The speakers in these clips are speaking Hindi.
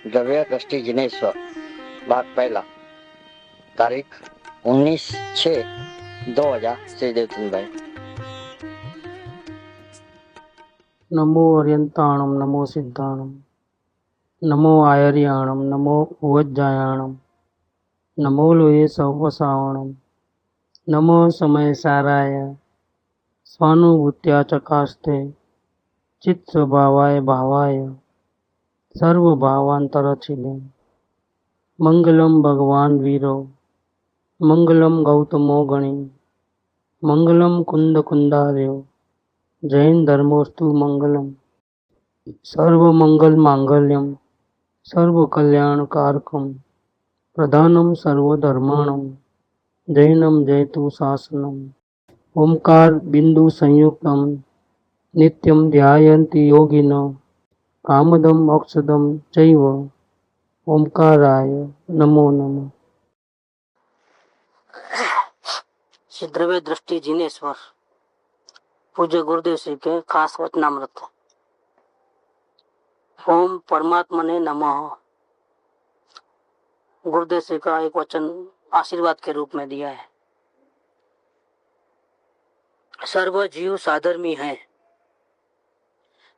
द्रव्य दृष्टि जिनेश्वर भाग पहला तारीख 19/6/2000 श्री देवचंद भाई। नमो अर्यंताणम नमो सिद्धाणम नमो आयर्याणम नमो उवज्जायाणम नमो लोये सवसावणम नमो समय साराय स्वानुभूत्या चकास्ते चित्त स्वभावाय भावाय सर्वभावांतरचिले मंगलम भगवान वीरो मंगलम गौतमो गणी मंगलम कुंद कुंदार्यो जैन धर्मोस्तु मंगलम सर्वमंगल मांगल्यम सर्व कल्याण कारकम प्रधानम सर्वधर्माणम जैनम जयतु शासनम ओंकार बिंदु संयुक्तम नित्यम ध्यायन्ति योगिनो कामदम मोक्षदम चैव ओंकाराय नमो नमः। श्री द्रव्य दृष्टि जिनेश्वर पूज्य गुरुदेव श्री के खास वचनामृत। ओम परमात्मा ने नमः। गुरुदेव श्री का एक वचन आशीर्वाद के रूप में दिया है। सर्व जीव साधर्मी है,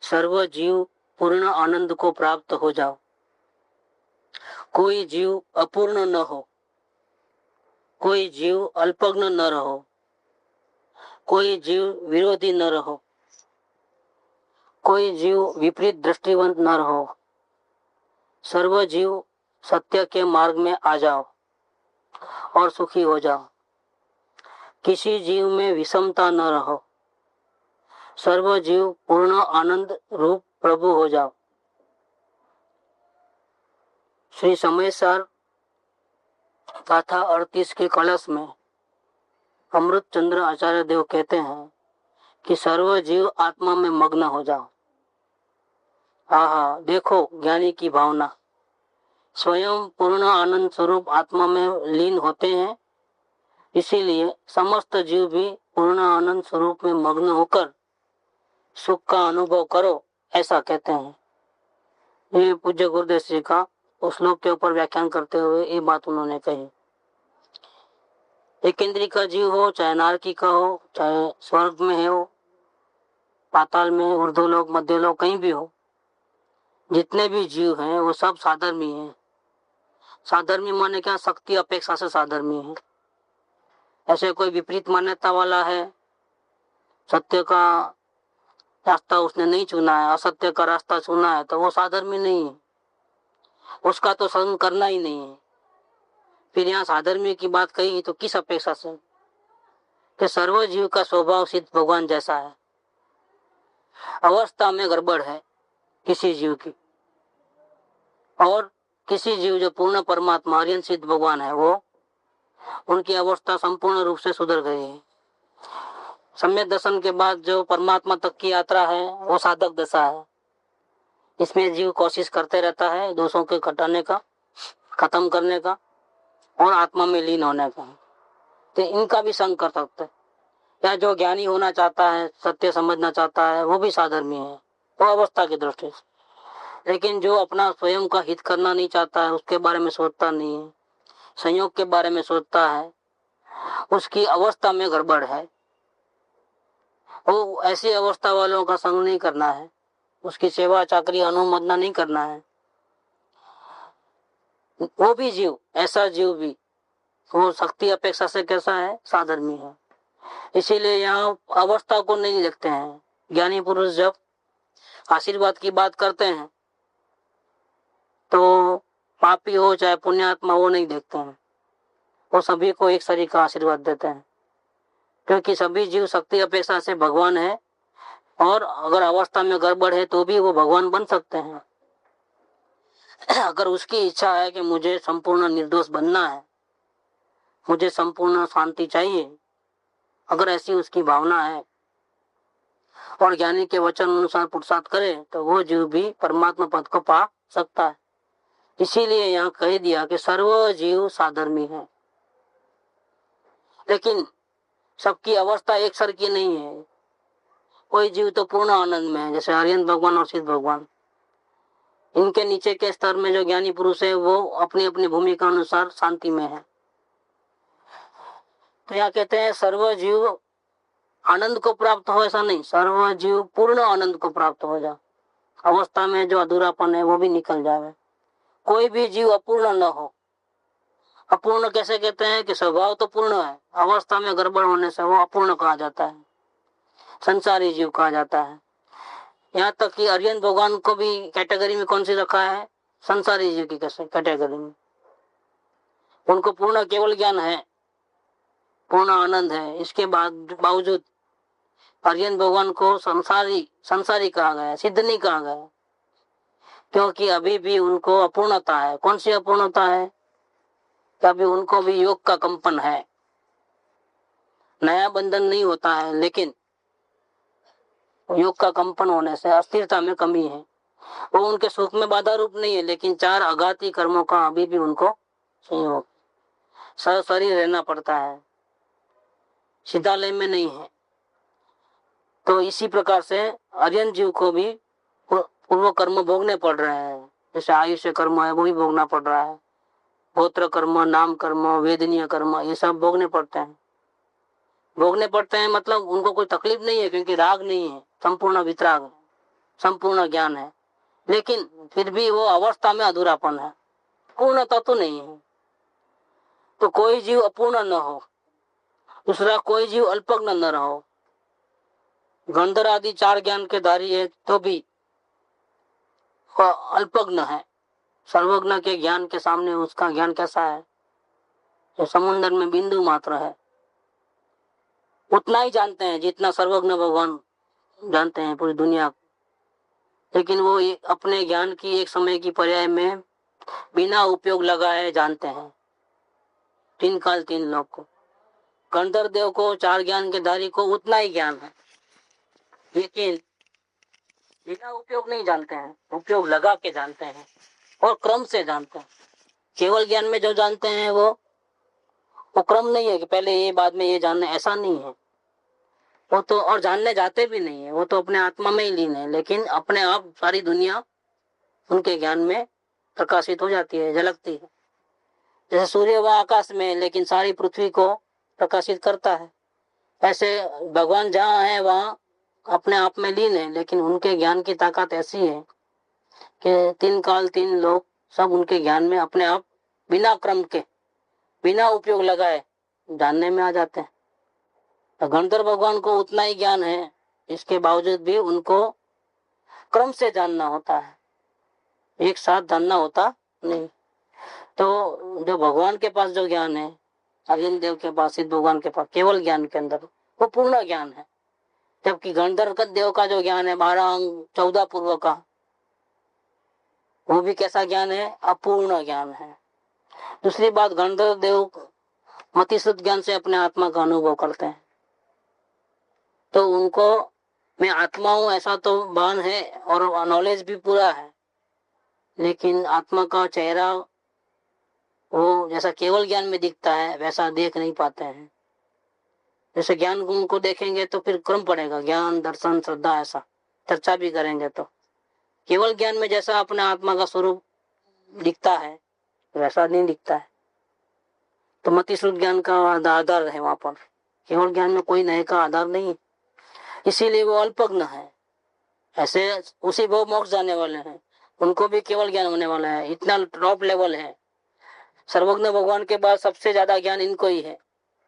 सर्व जीव पूर्ण आनंद को प्राप्त हो जाओ, कोई जीव अपूर्ण न हो, कोई जीव अल्पज्ञ न रहो, कोई जीव विरोधी न रहो, कोई जीव विपरीत दृष्टिवंत न रहो, सर्व जीव सत्य के मार्ग में आ जाओ और सुखी हो जाओ। किसी जीव में विषमता न रहो, सर्व जीव पूर्ण आनंद रूप प्रभु हो जाओ। श्री समयसार गाथा 38 के कलश में अमृत चंद्र आचार्य देव कहते हैं कि सर्व जीव आत्मा में मग्न हो जाओ। आहा, देखो ज्ञानी की भावना, स्वयं पूर्ण आनंद स्वरूप आत्मा में लीन होते हैं, इसीलिए समस्त जीव भी पूर्ण आनंद स्वरूप में मग्न होकर सुख का अनुभव करो, ऐसा कहते हैं। ये पूज्य गुरुदेव श्री का उस श्लोक के ऊपर व्याख्यान करते हुए ये बात उन्होंने कही। एक इंद्री का जीव हो, चाहे नारकी का हो, चाहे स्वर्ग में हो, पाताल में, ऊर्ध्वलोक, मध्यलोक, कहीं भी हो, जितने भी जीव हैं वो सब साधर्मी हैं। साधर्मी माने क्या? शक्ति अपेक्षा से साधर्मी है। ऐसे कोई विपरीत मान्यता वाला है, सत्य का रास्ता उसने नहीं चुना है, असत्य का रास्ता चुना है, तो वो साधर्मी नहीं है, उसका तो संग करना ही नहीं है। फिर यहाँ साधर्मी की बात कही तो किस अपेक्षा से? कि सर्व जीव का स्वभाव सिद्ध भगवान जैसा है, अवस्था में गड़बड़ है किसी जीव की, और किसी जीव जो पूर्ण परमात्मा आर्यन सिद्ध भगवान है, वो उनकी अवस्था संपूर्ण रूप से सुधर गई है। सम्यक दर्शन के बाद जो परमात्मा तक की यात्रा है वो साधक दशा है। इसमें जीव कोशिश करते रहता है दोषों के घटाने का, खत्म करने का और आत्मा में लीन होने का। तो इनका भी संग कर सकते हैं। या जो ज्ञानी होना चाहता है, सत्य समझना चाहता है, वो भी साधर्मी है, वो अवस्था की दृष्टि से। लेकिन जो अपना स्वयं का हित करना नहीं चाहता है, उसके बारे में सोचता नहीं है, संयोग के बारे में सोचता है, उसकी अवस्था में गड़बड़ है। वो ऐसी अवस्था वालों का संग नहीं करना है, उसकी सेवा चाकरी अनुमोदना नहीं करना है। वो भी जीव, ऐसा जीव भी वो शक्ति अपेक्षा से कैसा है? साधर्मी है। इसीलिए यहाँ अवस्था को नहीं देखते हैं। ज्ञानी पुरुष जब आशीर्वाद की बात करते हैं तो पापी हो चाहे पुण्यात्मा, वो नहीं देखते हैं, वो सभी को एक शरीर का आशीर्वाद देते हैं, क्योंकि सभी जीव शक्ति अपेक्षा से भगवान है, और अगर अवस्था में गड़बड़ है तो भी वो भगवान बन सकते हैं। अगर उसकी इच्छा है कि मुझे संपूर्ण निर्दोष बनना है, मुझे संपूर्ण शांति चाहिए, अगर ऐसी उसकी भावना है और ज्ञानी के वचन अनुसार पुरुषार्थ करे, तो वो जीव भी परमात्मा पद को पा सकता है। इसीलिए यहाँ कह दिया कि सर्व जीव साधर्मी है। लेकिन सबकी अवस्था एक सर की नहीं है। कोई जीव तो पूर्ण आनंद में है, जैसे आर्यन भगवान और सिद्ध भगवान। इनके नीचे के स्तर में जो ज्ञानी पुरुष है वो अपनी अपनी भूमिका अनुसार शांति में है। तो यहाँ कहते हैं सर्व जीव आनंद को प्राप्त हो, ऐसा नहीं, सर्व जीव पूर्ण आनंद को प्राप्त हो जा, अवस्था में जो अधूरापन है वो भी निकल जाए। कोई भी जीव अपूर्ण न हो। अपूर्ण कैसे कहते हैं कि स्वभाव तो पूर्ण है, अवस्था में गड़बड़ होने से वो अपूर्ण कहा जाता है, संसारी जीव कहा जाता है। यहाँ तक कि आर्यन भगवान को भी कैटेगरी में कौन सी रखा है, संसारी जीव की कैटेगरी में। उनको पूर्ण केवल ज्ञान है, पूर्ण आनंद है, इसके बावजूद आर्यन भगवान को संसारी कहा गया, सिद्ध नहीं कहा गया, क्योंकि अभी भी उनको अपूर्णता है। कौन सी अपूर्णता है? अभी उनको भी योग का कंपन है, नया बंधन नहीं होता है, लेकिन योग का कंपन होने से अस्थिरता में कमी है। वो उनके सुख में बाधा रूप नहीं है, लेकिन 4 आघाती कर्मों का अभी भी उनको संयोग, शरीर रहना पड़ता है, सिद्धालय में नहीं है। तो इसी प्रकार से आर्यन जीव को भी पूर्व कर्म भोगने पड़ रहे हैं। जैसे आयुष्य कर्म है वो भी भोगना पड़ रहा है, गोत्र कर्म, नाम कर्म, वेदनीय कर्म, ये सब भोगने पड़ते हैं। मतलब उनको कोई तकलीफ नहीं है, क्योंकि राग नहीं है, संपूर्ण वितराग, संपूर्ण ज्ञान है, लेकिन फिर भी वो अवस्था में अधूरापन है, पूर्णता तो नहीं है। तो कोई जीव अपूर्ण न हो, दूसरा कोई जीव अल्पज्ञ न रहो। गंधर आदि 4 ज्ञान के धारी है तो भी अल्पज्ञ है, सर्वज्ञ के ज्ञान के सामने उसका ज्ञान कैसा है? जो समुद्र में बिंदु मात्र है, उतना ही जानते हैं जितना सर्वज्ञ भगवान जानते हैं पूरी दुनिया को। लेकिन वो अपने ज्ञान की एक समय की पर्याय में बिना उपयोग लगाए जानते हैं 3 काल 3 लोक को। गंधर्व देव को 4 ज्ञान के धारी को उतना ही ज्ञान है, लेकिन बिना उपयोग नहीं जानते हैं, उपयोग लगा के जानते हैं और क्रम से जानते हैं। केवल ज्ञान में जो जानते हैं वो क्रम नहीं है कि पहले ये बाद में ये जानना, ऐसा नहीं है। वो तो और जानने जाते भी नहीं है, वो तो अपने आत्मा में ही लीन है, लेकिन अपने आप सारी दुनिया उनके ज्ञान में प्रकाशित हो जाती है, झलकती है। जैसे सूर्य वह आकाश में, लेकिन सारी पृथ्वी को प्रकाशित करता है, ऐसे भगवान जहाँ है वहाँ अपने आप में लीन है, लेकिन उनके ज्ञान की ताकत ऐसी है कि 3 काल 3 लोग सब उनके ज्ञान में अपने आप बिना क्रम के, बिना उपयोग लगाए जानने में आ जाते हैं। तो गंधर्व भगवान को उतना ही ज्ञान है, इसके बावजूद भी उनको क्रम से जानना होता है, एक साथ जानना होता नहीं। तो जो भगवान के पास जो ज्ञान है, अर्जुन देव के पास, सिद्ध भगवान के पास केवल ज्ञान के अंदर वो पूर्ण ज्ञान है। जबकि गंधर्व देव का जो ज्ञान है 12 अंग 14 पूर्व का, वो भी कैसा ज्ञान है? अपूर्ण ज्ञान है। दूसरी बात, गंधर्व देव मतिशुद्ध ज्ञान से अपने आत्मा का अनुभव करते हैं, तो उनको मैं आत्मा हूं ऐसा तो भान है और नॉलेज भी पूरा है, लेकिन आत्मा का चेहरा वो जैसा केवल ज्ञान में दिखता है वैसा देख नहीं पाते हैं। जैसे ज्ञान उनको देखेंगे तो फिर क्रम पड़ेगा, ज्ञान, दर्शन, श्रद्धा, ऐसा चर्चा भी करेंगे। तो केवल ज्ञान में जैसा अपने आत्मा का स्वरूप दिखता है वैसा नहीं दिखता है। तो मतिश्रुत ज्ञान का आधार है वहां पर, केवल ज्ञान में कोई नए का आधार नहीं है, इसीलिए वो अल्पज्ञ है। ऐसे उसी भव मोक्ष जाने वाले हैं, उनको भी केवल ज्ञान होने वाला है, इतना टॉप लेवल है। सर्वज्ञ भगवान के बाद सबसे ज्यादा ज्ञान इनको ही है,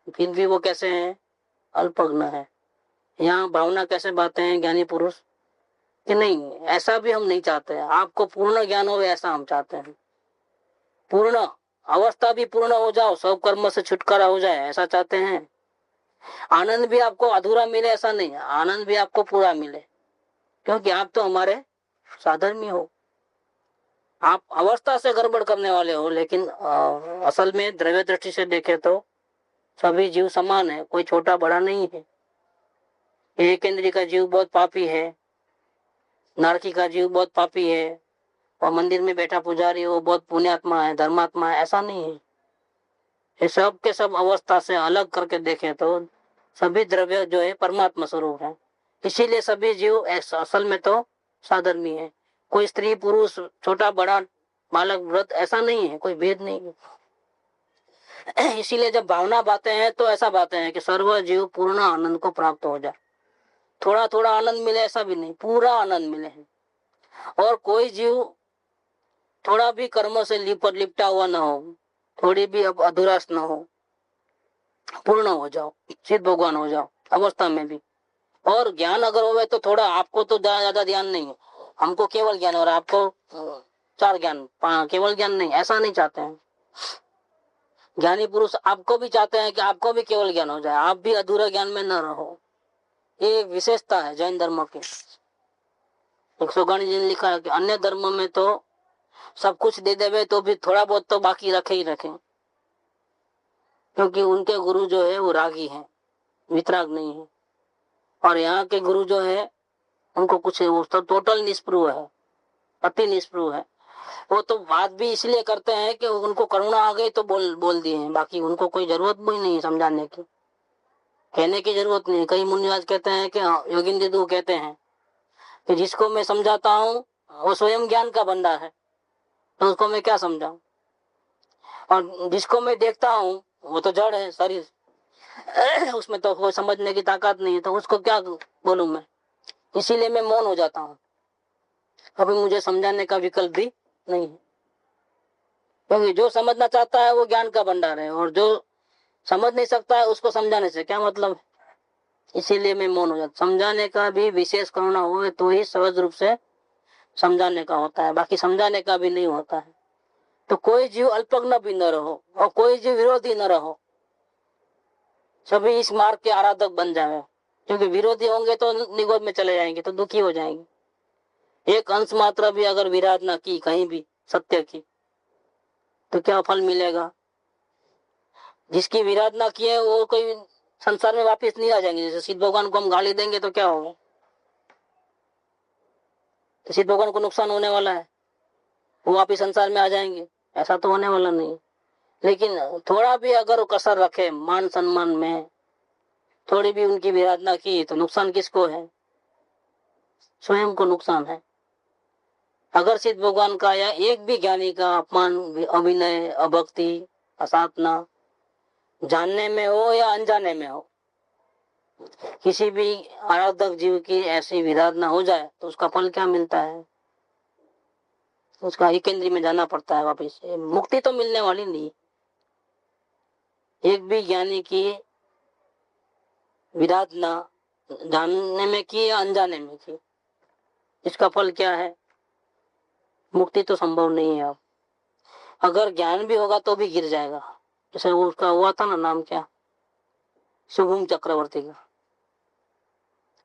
फिर भी वो कैसे हैं? अल्पज्ञ है। यहाँ भावना कैसे बातें हैं ज्ञानी पुरुष कि नहीं, ऐसा भी हम नहीं चाहते हैं, आपको पूर्ण ज्ञान हो ऐसा हम चाहते हैं, पूर्ण अवस्था भी पूर्ण हो जाओ, सब कर्म से छुटकारा हो जाए, ऐसा चाहते हैं। आनंद भी आपको अधूरा मिले ऐसा नहीं है, आनंद भी आपको पूरा मिले, क्योंकि आप तो हमारे साधर्मी हो। आप अवस्था से गड़बड़ करने वाले हो, लेकिन असल में द्रव्य दृष्टि से देखे तो सभी जीव समान है, कोई छोटा बड़ा नहीं है। एक इंद्रिय का जीव बहुत पापी है, नारकी का जीव बहुत पापी है, और मंदिर में बैठा पुजारी वो बहुत पुण्यात्मा है, धर्मात्मा है, ऐसा नहीं है। ये सब के सब अवस्था से अलग करके देखे तो सभी द्रव्य जो है परमात्मा स्वरूप है, इसीलिए सभी जीव असल में तो साधर्मी है कोई स्त्री पुरुष, छोटा बड़ा, बालक वृद्ध, ऐसा नहीं है, कोई भेद नहीं है। इसीलिए जब भावना बातें हैं तो ऐसा बातें हैं कि सर्व जीव पूर्ण आनंद को प्राप्त हो जाए। थोड़ा थोड़ा आनंद मिले ऐसा भी नहीं, पूरा आनंद मिले। और कोई जीव थोड़ा भी कर्म से लिपटा हुआ ना हो, थोड़ी भी अब अधूरास ना हो, पूर्ण हो जाओ, सिद्ध भगवान हो जाओ अवस्था में भी। और ज्ञान अगर होवे तो थोड़ा, आपको तो ज्यादा ध्यान नहीं है, हमको केवल ज्ञान और आपको चार ज्ञान, केवल ज्ञान नहीं, ऐसा नहीं चाहते हैं। ज्ञानी पुरुष आपको भी चाहते हैं कि आपको भी केवल ज्ञान हो जाए, आप भी अधूरा ज्ञान में न रहो। ये विशेषता है जैन धर्म की। एक सोगानी जी ने लिखा है कि अन्य धर्म में तो सब कुछ दे देवे तो भी थोड़ा बहुत तो बाकी रखे ही रखे, क्योंकि उनके गुरु जो है वो रागी हैं, वितराग नहीं है। और यहाँ के गुरु जो है उनको कुछ है, वो तो टोटल निष्प्रुह है, अति निष्प्रुह है। वो तो बात भी इसलिए करते हैं कि उनको करुणा आ गई तो बोल दिए हैं, बाकी उनको कोई जरूरत भी नहीं है समझाने की, कहने की जरूरत नहीं। कई मुनिराज कहते हैं कि योगिंद्र कहते हैं कि जिसको मैं समझाता हूँ वो स्वयं ज्ञान का भंडार है, तो उसको मैं क्या समझाऊं। और जिसको मैं देखता हूँ वो तो जड़ है शरीर, उसमें तो कोई समझने की ताकत नहीं है, तो उसको क्या बोलूं मैं। इसीलिए मैं मौन हो जाता हूँ, अभी मुझे समझाने का विकल्प भी नहीं है, क्योंकि जो समझना चाहता है वो ज्ञान का भंडार है, और जो समझ नहीं सकता है उसको समझाने से क्या मतलब है। इसीलिए मैं मौन हो जाता। समझाने का भी विशेष करुणा हो तो ही सहज रूप से समझाने का होता है, बाकी समझाने का भी नहीं होता है। तो कोई जीव अल्पज्ञ भी न रहो और कोई जीव विरोधी न रहो, सभी इस मार्ग के आराधक बन जाए, क्योंकि विरोधी होंगे तो निगोद में चले जाएंगे, तो दुखी हो जाएंगे। एक अंश मात्रा भी अगर विराधना की कहीं भी सत्य की तो क्या फल मिलेगा। जिसकी विराधना की है वो कोई संसार में वापस नहीं आ जाएंगे। जैसे सिद्ध भगवान को हम गाली देंगे तो क्या होगा, तो सिद्ध भगवान को नुकसान होने वाला है, वो वापिस संसार में आ जाएंगे, ऐसा तो होने वाला नहीं। लेकिन थोड़ा भी अगर वो कसर रखे मान सम्मान में, थोड़ी भी उनकी विराधना की तो नुकसान किसको है, स्वयं को नुकसान है। अगर सिद्ध भगवान का या एक भी ज्ञानी का अपमान, अभिनय, अभक्ति, असाधना जानने में हो या अनजाने में हो, किसी भी आराधक जीव की ऐसी विराधना हो जाए तो उसका फल क्या मिलता है, उसका एकेंद्री में जाना पड़ता है वापिस। मुक्ति तो मिलने वाली नहीं। एक भी ज्ञानी की विराधना जानने में की या अनजाने में की, इसका फल क्या है, मुक्ति तो संभव नहीं है। अब अगर ज्ञान भी होगा तो भी गिर जाएगा। जैसे वो उसका हुआ था ना, नाम क्या, शुभम चक्रवर्ती का,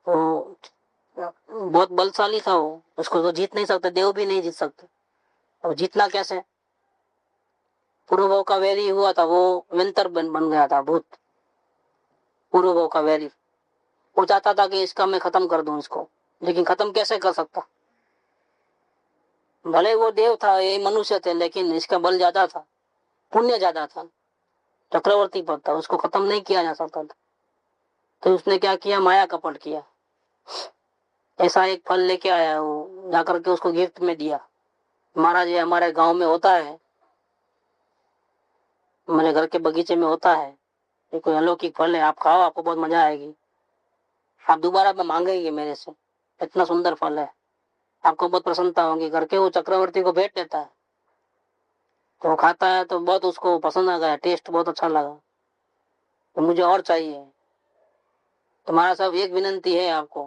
वो बहुत बलशाली था, वो उसको तो जीत नहीं सकते, देव भी नहीं जीत सकते। अब जीतना कैसे, पूर्व का वैरी हुआ था, वो वेंतर बन गया था, भूत पूर्व का वैरी। वो चाहता था कि इसका मैं खत्म कर दूं इसको, लेकिन खत्म कैसे कर सकता। भले वो देव था, ये मनुष्य थे, लेकिन इसका बल ज्यादा था, पुण्य ज्यादा था, चक्रवर्ती पद था, उसको खत्म नहीं किया जा सकता था। तो उसने क्या किया, माया कपट किया। ऐसा एक फल लेके आया, वो जाकर के उसको गिफ्ट में दिया। महाराज ये हमारे गांव में होता है, मेरे घर के बगीचे में होता है, ये कोई अलौकिक फल है, आप खाओ, आपको बहुत मजा आएगी, आप दोबारा में मांगेंगे मेरे से, इतना सुंदर फल है, आपको बहुत प्रसन्नता होगी करके वो चक्रवर्ती को भेंट देता है। तो वो खाता है तो बहुत उसको पसंद आ गया, टेस्ट बहुत अच्छा लगा, तो मुझे और चाहिए। तुम्हारा सब एक विनंती है आपको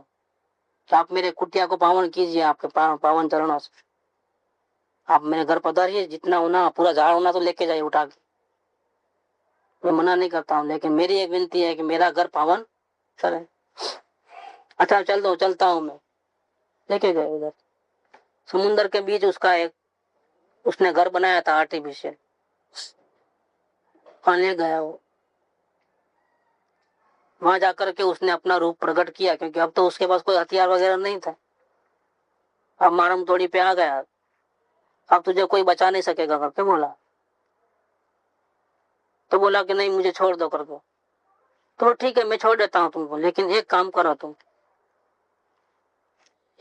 कि आप मेरे कुटिया को पावन कीजिए, आपके पावन चरणों से आप मेरे घर पधारिए, जितना होना पूरा झाड़ होना तो लेके जाइए उठा के, मैं मना नहीं करता हूँ, लेकिन मेरी एक विनती है कि मेरा घर पावन करे। अच्छा चलता हूँ मैं, लेके गए उधर समुन्द्र के बीच उसका एक उसने घर बनाया था आर्टिफिशियल, वहां ले गया वो। वहां जाकर के उसने अपना रूप प्रकट किया, क्योंकि अब तो उसके पास कोई हथियार वगैरह नहीं था, अब मारम तोड़ी पे आ गया, अब तुझे कोई बचा नहीं सकेगा करके बोला। तो बोला कि नहीं मुझे छोड़ दो करके। तो ठीक है मैं छोड़ देता हूँ तुमको, लेकिन एक काम करो तुम,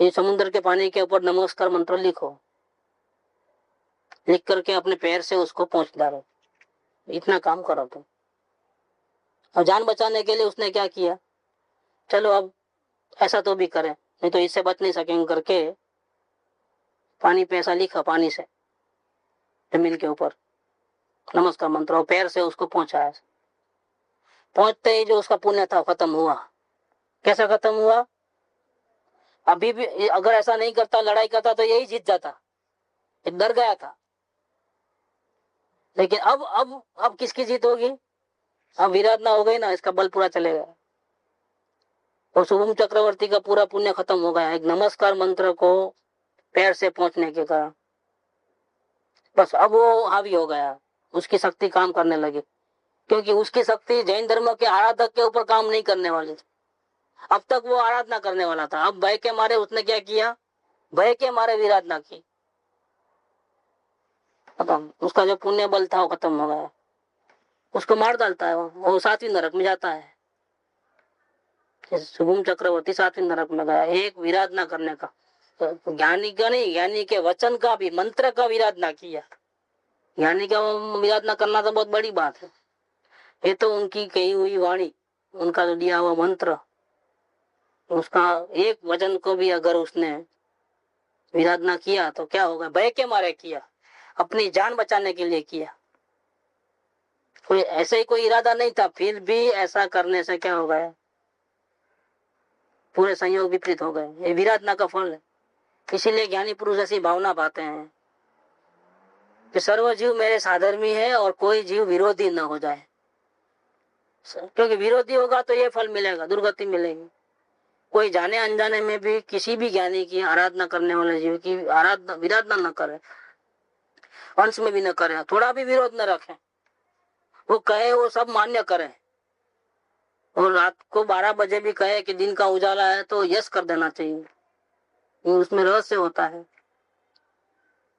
ये समुद्र के पानी के ऊपर नमस्कार मंत्र लिखो, लिख करके अपने पैर से उसको पहुंच डालो, इतना काम करो तुम। और जान बचाने के लिए उसने क्या किया, चलो अब ऐसा तो भी करें, नहीं तो इससे बच नहीं सकेंगे करके पानी पे ऐसा लिखा, पानी से जमीन के ऊपर नमस्कार मंत्र, और पैर से उसको पहुंचाया। पहुंचते ही जो उसका पुण्य था खत्म हुआ। कैसा खत्म हुआ, अभी भी अगर ऐसा नहीं करता, लड़ाई करता, तो यही जीत जाता, डर गया था। लेकिन अब किसकी जीत होगी, अब विराधना हो गई ना, इसका बल पूरा चलेगा। और शुभम चक्रवर्ती का पूरा पुण्य खत्म हो गया एक नमस्कार मंत्र को पैर से पहुंचने के कारण। बस अब वो हावी हो गया, उसकी शक्ति काम करने लगी, क्योंकि उसकी शक्ति जैन धर्म के आराधक के ऊपर काम नहीं करने वाली थी। अब तक वो आराधना करने वाला था, अब भय के मारे उसने क्या किया, भय के मारे विराधना की, खत्म। उसका जो पुण्य बल था वो खत्म हो गया, उसको मार डालता है, वो 7वीं नरक में जाता है। शुभम चक्रवर्ती 7वीं नरक में गया एक विराधना करने का। तो ज्ञानी का नहीं, ज्ञानी के वचन का भी, मंत्र का विराधना किया। ज्ञानी का विराधना करना तो बहुत बड़ी बात है, ये तो उनकी कही हुई वाणी, उनका जो दिया हुआ मंत्र, उसका एक वचन को भी अगर उसने विराधना किया तो क्या होगा, भय के मारे किया, अपनी जान बचाने के लिए किया। कोई ऐसे ही कोई इरादा नहीं था, फिर भी ऐसा करने से क्या हो गया, पूरे संयोग विपरीत हो गए। ये विराधना का फल है। इसीलिए ज्ञानी पुरुष ऐसी भावना पाते हैं कि सर्व जीव मेरे साधर्मी है और कोई जीव विरोधी न हो जाए, क्योंकि विरोधी होगा तो ये फल मिलेगा, दुर्गति मिलेगी। कोई जाने अनजाने में भी किसी भी ज्ञानी की आराधना करने वाले जीव की आराधना विराधना न करे, अंश में भी न करे, थोड़ा भी विरोध न रखे, वो कहे वो सब मान्य करे, और रात को 12 बजे भी कहे कि दिन का उजाला है तो यस कर देना चाहिए, उसमें रहस्य होता है।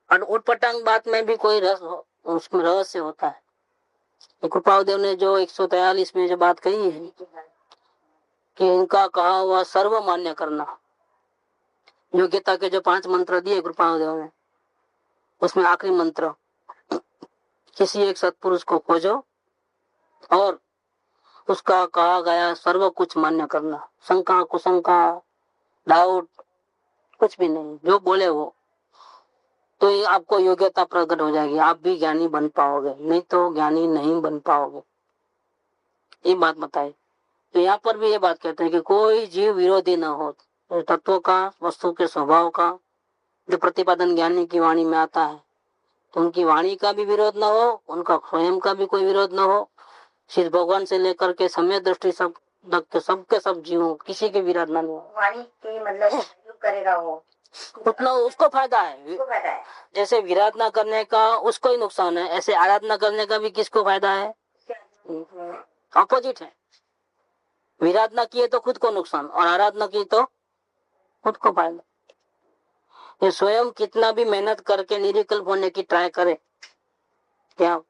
और उटपटांग बात में भी कोई उसमें रहस्य होता है। तो कृपादेव ने जो 143 में जो बात कही है कि इनका कहा हुआ सर्व मान्य करना, योग्यता के जो 5 मंत्र दिए कृपादेव ने, उसमें आखिरी मंत्र किसी एक सत्पुरुष को खोजो और उसका कहा गया सर्व कुछ मान्य करना, शंका कुशंका डाउट कुछ भी नहीं, जो बोले वो, तो ये आपको योग्यता प्रकट हो जाएगी, आप भी ज्ञानी बन पाओगे, नहीं तो ज्ञानी नहीं बन पाओगे। ये बात बताई। तो यहाँ पर भी ये बात कहते हैं कि कोई जीव विरोधी न हो, तो तत्वों का, वस्तु के स्वभाव का जो प्रतिपादन ज्ञानी की वाणी में आता है, तो उनकी वाणी का भी विरोध न हो, उनका स्वयं का भी कोई विरोध न हो, श्री भगवान से लेकर के समय दृष्टि सबके सब जीवों किसी के विरोध न हो। वाणी के मतलब करेगा वो, उतना उसको फायदा है। जैसे विराधना करने का उसको ही नुकसान है, ऐसे आराधना करने का भी किसको फायदा है, ऑपोजिट है। विराधना किए तो खुद को नुकसान, और आराधना की तो खुद को फायदा। ये स्वयं कितना भी मेहनत करके निर्विकल्प होने की ट्राई करे, क्या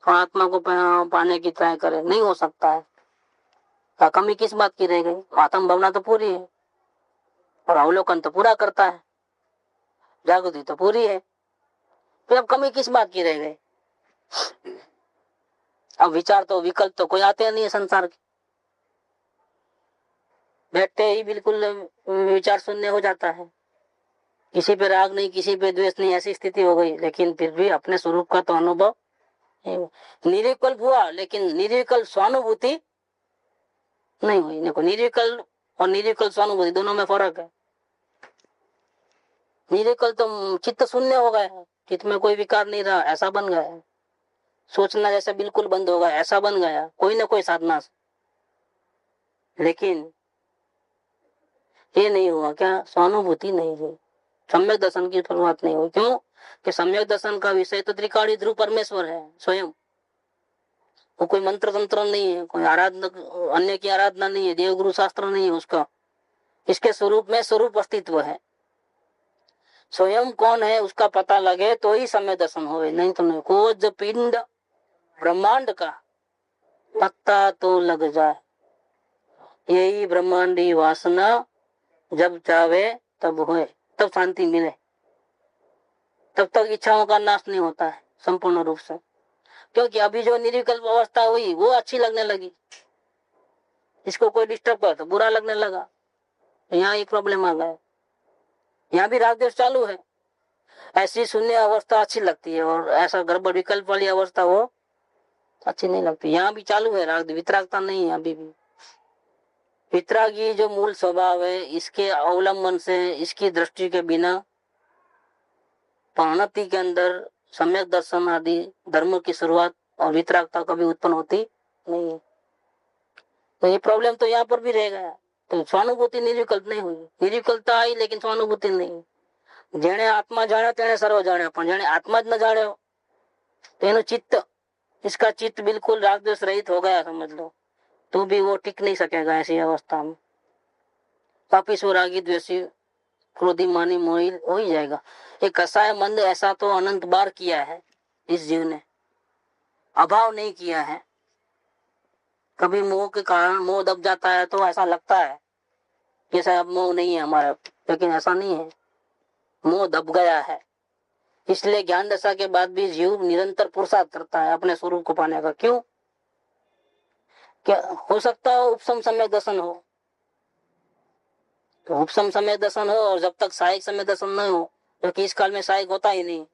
आत्मा को पाने की ट्राई करे, नहीं हो सकता है। कमी किस बात की रह गई, आत्म भावना तो पूरी है और अवलोकन तो पूरा करता है, जागृति तो पूरी है, फिर अब कमी किस बात की रह गई। अब विचार तो विकल्प तो कोई आते नहीं है संसार के, बैठते ही बिल्कुल विचार शून्य हो जाता है, किसी पे राग नहीं, किसी पे द्वेष नहीं, ऐसी स्थिति हो गई। लेकिन फिर भी अपने स्वरूप का तो अनुभव निर्विकल्प हुआ, लेकिन निर्विकल्प स्वानुभूति नहीं हुई। देखो, निर्विकल्प और निर्विकल्प स्वानुभूति दोनों में फर्क है। निर्विकल्प तो चित्त शून्य हो गया, चित्त में कोई विकार नहीं रहा, ऐसा बन गया, सोचना जैसे बिल्कुल बंद हो गया, ऐसा बन गया कोई ना कोई साधना से। लेकिन ये नहीं हुआ, क्या स्वानुभूति नहीं हुई, सम्यक दर्शन की शुरुआत नहीं हुई। क्यों कि सम्यक दर्शन का विषय तो त्रिकाली ध्रुव परमेश्वर है स्वयं, वो कोई मंत्र तंत्र नहीं है, कोई आराधना, अन्य की आराधना नहीं है, देवगुरु शास्त्र नहीं है उसका। इसके स्वरूप में स्वरूप अस्तित्व है, स्वयं कौन है उसका पता लगे तो ही सम्य दर्शन होवे, नहीं तो नहीं। खोज पिंड ब्रह्मांड का पत्ता तो लग जाए, यही ब्रह्मांडी वासना जब चाहे तब होए, तब शांति मिले। तब तक इच्छाओं का नाश नहीं होता है संपूर्ण रूप से, क्योंकि अभी जो निर्विकल्प अवस्था हुई वो अच्छी लगने लगी, इसको कोई डिस्टर्ब कर तो बुरा लगने लगा। तो यहाँ एक प्रॉब्लम आ गया, यहाँ भी राग द्वेष चालू है। ऐसी शून्य अवस्था अच्छी लगती है और ऐसा गड़बड़ विकल्प वाली अवस्था वो अच्छी नहीं लगती। यहाँ भी चालू है राग, वितरागता नहीं है अभी भी। वितरागी जो मूल स्वभाव है, इसके अवलंबन से, इसकी दृष्टि के बिना परिणति के अंदर सम्यक दर्शन आदि धर्म की शुरुआत और वितरागता कभी उत्पन्न होती नहीं है। तो ये प्रॉब्लम तो यहाँ पर भी रह गया। तो स्वानुभूति निर्विकल्प नहीं हुई, निर्विकल्पता आई लेकिन स्वानुभूति नहीं। जेने आत्मा जाने तेने सर्व जाने, पण जेने आत्मा ज न जाने तो एनु चित्त, इसका चित्त बिल्कुल राग द्वेष रहित हो गया समझ लो, तो भी वो टिक नहीं सकेगा ऐसी अवस्था में। वापिस वो रागी द्वेषी क्रोधी मानी मोही हो ही जाएगा। एक कसाय मंद ऐसा तो अनंत बार किया है इस जीव ने, अभाव नहीं किया है। कभी मोह के कारण मोह दब जाता है तो ऐसा लगता है कि शायद मोह नहीं है हमारा, लेकिन ऐसा नहीं है, मोह दब गया है। इसलिए ज्ञान दशा के बाद भी जीव निरंतर पुरुषार्थ करता है अपने स्वरूप को पाने का। क्यों? क्या हो सकता है उपसम समय दर्शन हो, तो उपसम समय दर्शन हो, और जब तक सहायक समय दर्शन न हो, क्योंकि इस काल में सहायक होता ही नहीं,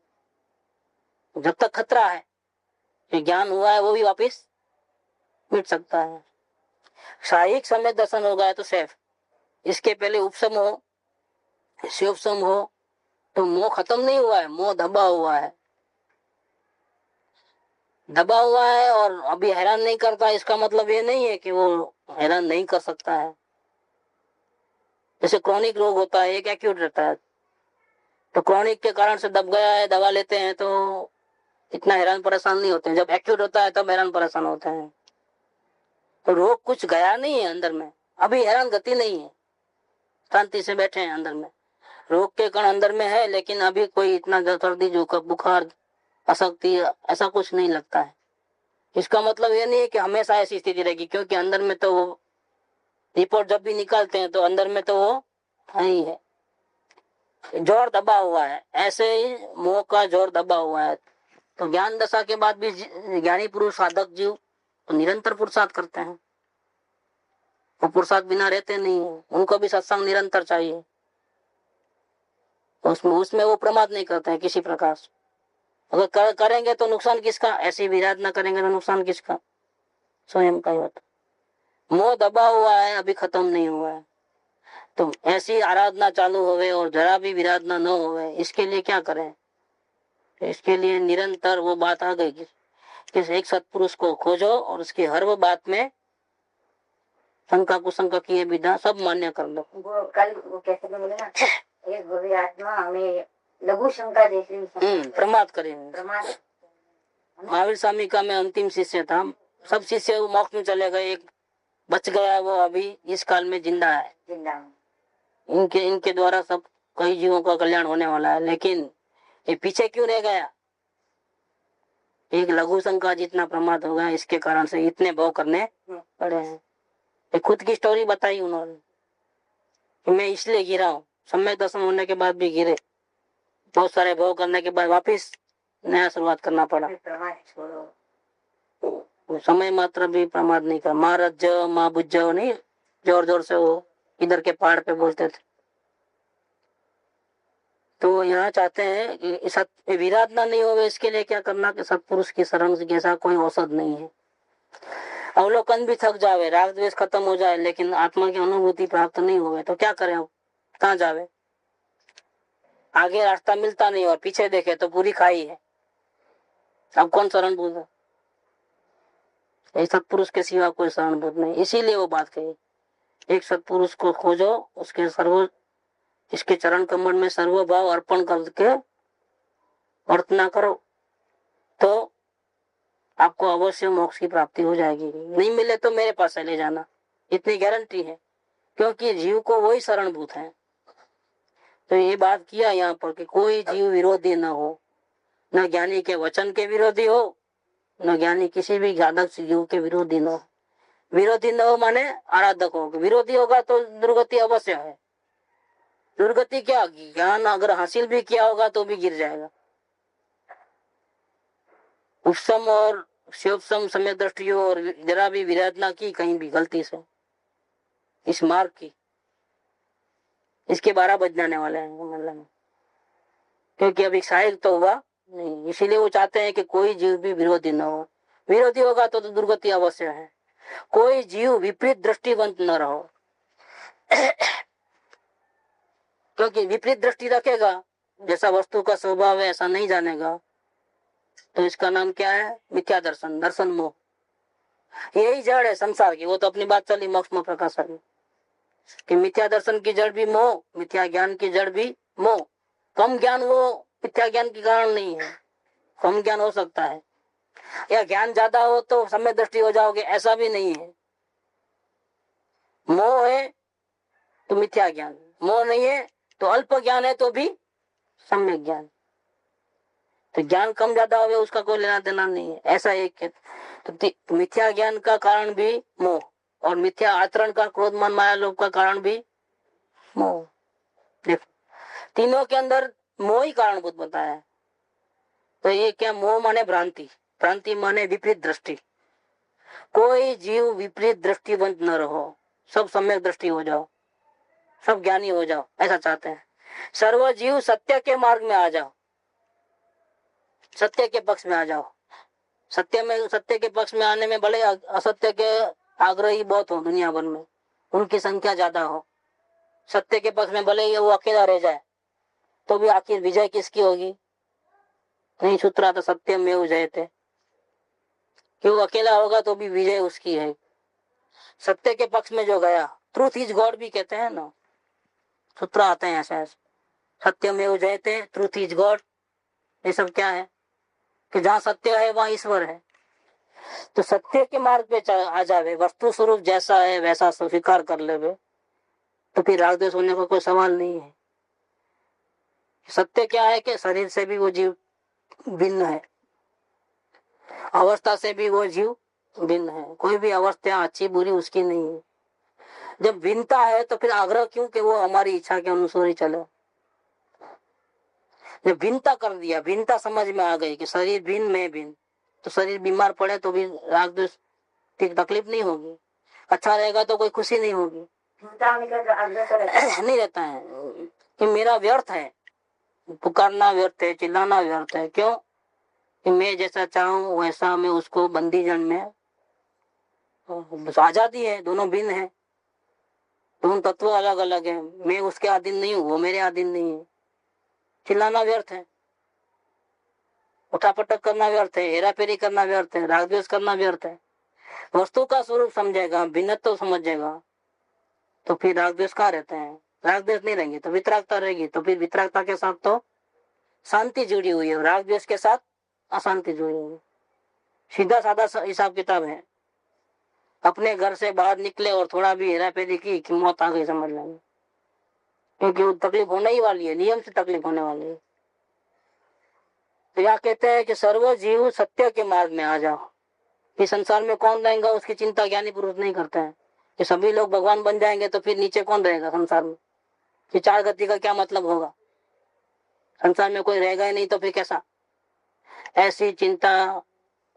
जब तक खतरा है कि ज्ञान हुआ है वो भी वापिस मिट सकता है। सहायक समय दर्शन हो गया तो सेफ। इसके पहले उपसम हो, शिवसम हो, तो मोह खत्म नहीं हुआ है, मोह दबा हुआ है, दबा हुआ है और अभी हैरान नहीं करता। इसका मतलब ये नहीं है कि वो हैरान नहीं कर सकता है। जैसे क्रॉनिक रोग होता है, एक एक्यूट रहता है, तो क्रॉनिक के कारण से दब गया है, दवा लेते हैं तो इतना हैरान परेशान नहीं होते हैं। जब एक्यूट होता है तब हैरान परेशान होते हैं। तो रोग कुछ गया नहीं है अंदर में, अभी हैरान गति नहीं है, शांति से बैठे हैं अंदर में। रोग के कण अंदर में है, लेकिन अभी कोई इतना सर्दी जोखम बुखार अशक्ति ऐसा कुछ नहीं लगता है। इसका मतलब ये नहीं है कि हमेशा ऐसी स्थिति रहेगी, क्योंकि अंदर में तो वो रिपोर्ट जब भी निकालते हैं तो अंदर में तो वो है ही है, जोर दबा हुआ है। ऐसे ही मोह का जोर दबा हुआ है। तो ज्ञान दशा के बाद भी ज्ञानी पुरुष साधक जीव तो निरंतर पुरुषार्थ करते हैं। वो पुरुषार्थ बिना रहते नहीं है, उनको भी सत्संग निरंतर चाहिए। उसमें वो प्रमाद नहीं करते हैं किसी प्रकार से। अगर करेंगे तो नुकसान किसका? ऐसी विराधना करेंगे तो नुकसान किसका? स्वयं का ही होता। मोह दबा हुआ है, अभी खत्म नहीं हुआ है। तो ऐसी आराधना चालू होवे और जरा भी विराधना न होवे, इसके लिए क्या करें? इसके लिए निरंतर वो बात आ गई कि एक सत्पुरुष को खोजो और उसकी हर वो बात में शंका कुशंका किए बिना सब मान्य कर लो। वो कल वो कैसे बोले ना, एक बुरी आत्मा हमें लघु शंका जैसी प्रमाद करेंगे। प्रमाद। महावीर स्वामी का मैं अंतिम शिष्य था। सब शिष्य मोक्ष में चले गए, एक बच गया, वो अभी इस काल में जिंदा है। इनके द्वारा सब कई जीवों का कल्याण होने वाला है। लेकिन ये पीछे क्यों रह गया? एक लघु शंका जितना प्रमाद हो गया, इसके कारण से इतने भोग करने पड़े हैं। ये खुद की स्टोरी बताई उन्होंने कि मैं इसलिए गिरा हूँ। सम्यक दर्शन होने के बाद भी गिरे, बहुत सारे भोग करने के बाद वापिस नया शुरुआत करना पड़ा। समय मात्र भी प्रमाद नहीं कर। माँ रज माँ बुझ नहीं, जोर जोर से वो इधर के पहाड़ पे बोलते थे। तो यहाँ चाहते हैं कि विराधना नहीं होवे, इसके लिए क्या करना कि सत्पुरुष की शरण जैसा कोई औषध नहीं है। अवलोकन भी थक जावे, राग द्वेष खत्म हो जाए, लेकिन आत्मा की अनुभूति प्राप्त नहीं होवे तो क्या करें? अब कहाँ जावे? आगे रास्ता मिलता नहीं और पीछे देखे तो पूरी खाई है। अब कौन शरण भूत? सत्पुरुष के सिवा कोई शरण भूत नहीं। इसीलिए वो बात कही, एक सत्पुरुष को खोजो, उसके इसके चरण कमल में सर्वभाव अर्पण करके प्रार्थना करो तो आपको अवश्य मोक्ष की प्राप्ति हो जाएगी। नहीं मिले तो मेरे पास ले जाना, इतनी गारंटी है, क्योंकि जीव को वही शरणभूत है। तो ये बात किया यहाँ पर कि कोई जीव विरोधी न हो, न ज्ञानी के वचन के विरोधी हो, न ज्ञानी किसी भी साधक जीव के विरोधी न हो। विरोधी न हो माने आराधक हो, विरोधी होगा तो दुर्गति अवश्य है। दुर्गति क्या, ज्ञान अगर हासिल भी किया होगा तो भी गिर जाएगा। उपसम और शिवसम समय दृष्टियों और जरा भी विराधना की कहीं भी गलती से इस मार्ग की, इसके 12 बज जाने वाले हैं मतलब, क्योंकि अभी सहायक तो हुआ नहीं। इसीलिए वो चाहते हैं कि कोई जीव भी विरोधी न हो। विरोधी होगा तो दुर्गति अवश्य है। कोई जीव विपरीत दृष्टिवंत न रहो, क्योंकि विपरीत दृष्टि रखेगा, जैसा वस्तु का स्वभाव है ऐसा नहीं जानेगा, तो इसका नाम क्या है? मिथ्या दर्शन, दर्शन मोह। यही जड़ है संसार की। वो तो अपनी बात चली मोक्ष में प्रकाश में कि मिथ्या दर्शन की जड़ भी मोह, मिथ्या ज्ञान की जड़ भी मोह। कम ज्ञान वो मिथ्या ज्ञान के कारण नहीं है। कम ज्ञान हो सकता है, या ज्ञान ज्यादा हो तो सम्यक दृष्टि हो जाओगे, ऐसा भी नहीं है। मोह है तो मिथ्या ज्ञान, मोह नहीं है तो अल्प ज्ञान है तो भी सम्यक ज्ञान। तो ज्ञान कम ज्यादा हो उसका कोई लेना देना नहीं है, ऐसा एक है। तो मिथ्या ज्ञान का कारण भी मोह, और मिथ्या आचरण का, क्रोध मन माया लोभ का कारण भी मोह। देखो तीनों के अंदर मोह ही कारणभूत बताया है। तो ये क्या? मोह माने भ्रांति, भ्रांति माने विपरीत दृष्टि। कोई जीव विपरीत दृष्टिवंत न रहो, सब सम्यक दृष्टि हो जाओ, सब ज्ञानी हो जाओ, ऐसा चाहते हैं। सर्व जीव सत्य के मार्ग में आ जाओ, सत्य के पक्ष में आ जाओ। सत्य के पक्ष में आने में भले असत्य के आग्रही बहुत हो दुनिया भर में, उनकी संख्या ज्यादा हो, सत्य के पक्ष में भले ही वो अकेला रह जाए तो भी आखिर विजय किसकी होगी? नहीं, सूत्रा तो सत्य में वो जयते, कि वो अकेला होगा तो भी विजय उसकी है। सत्य के पक्ष में जो गया, ट्रूथ इज गॉड भी कहते हैं ना, सूत्र आते हैं ऐसे ऐसे, सत्य में वो जयते, ट्रूथ इज गॉड। ये सब क्या है? कि जहाँ सत्य है वहाँ ईश्वर है। तो सत्य के मार्ग पे आ जावे, वस्तु स्वरूप जैसा है वैसा स्वीकार कर लेवे, तो फिर राग द्वेष होने का कोई सवाल नहीं है। सत्य क्या है कि शरीर से भी वो जीव भिन्न है, अवस्था से भी वो जीव भिन्न है। कोई भी अवस्था अच्छी बुरी उसकी नहीं है। जब भिन्नता है तो फिर आग्रह क्यों कि वो हमारी इच्छा के अनुसार ही चले? जब भिन्नता कर दिया, भिन्नता समझ में आ गई कि शरीर भिन्न मैं भिन्न, तो शरीर बीमार पड़े तो भी राग द्वेष तकलीफ नहीं होगी, अच्छा रहेगा तो कोई खुशी नहीं होगी, नहीं रहता है कि मेरा व्यर्थ है, पुकारना व्यर्थ है, चिल्लाना व्यर्थ है। क्यों? कि मैं जैसा चाहूं वैसा मैं उसको बंदी जन में, आजादी है, दोनों भिन्न है, दोनों तत्व अलग अलग है। मैं उसके अधीन नहीं हूँ, वो मेरे अधीन नहीं है। चिल्लाना व्यर्थ है, उठापटक करना व्यर्थ है, हेरा फेरी करना व्यर्थ है, राग द्वेष करना व्यर्थ है। वस्तु का स्वरूप समझेगा, भिन्नत्व तो समझेगा, तो फिर राग द्वेष कहाँ रहते हैं? राग द्वेष नहीं रहेंगे तो वितरागता रहेगी, तो फिर वितरागता के साथ तो शांति जुड़ी हुई है, राग द्वेष के साथ अशांति जुड़ी हुई है। सीधा साधा हिसाब किताब है। अपने घर से बाहर निकले और थोड़ा भी हेरा फेरी की मौत आ गई समझ लेंगे, क्योंकि वो तकलीफ होने ही वाली है, नियम से तकलीफ होने वाली है। तो यहाँ कहते हैं कि सर्व जीव सत्य के मार्ग में आ जाओ। इस संसार में कौन रहेगा उसकी चिंता ज्ञानी पुरुष नहीं करते हैं कि सभी लोग भगवान बन जाएंगे तो फिर नीचे कौन रहेगा संसार में? कि चार गति का क्या मतलब होगा? संसार में कोई रहेगा ही नहीं तो फिर कैसा? ऐसी चिंता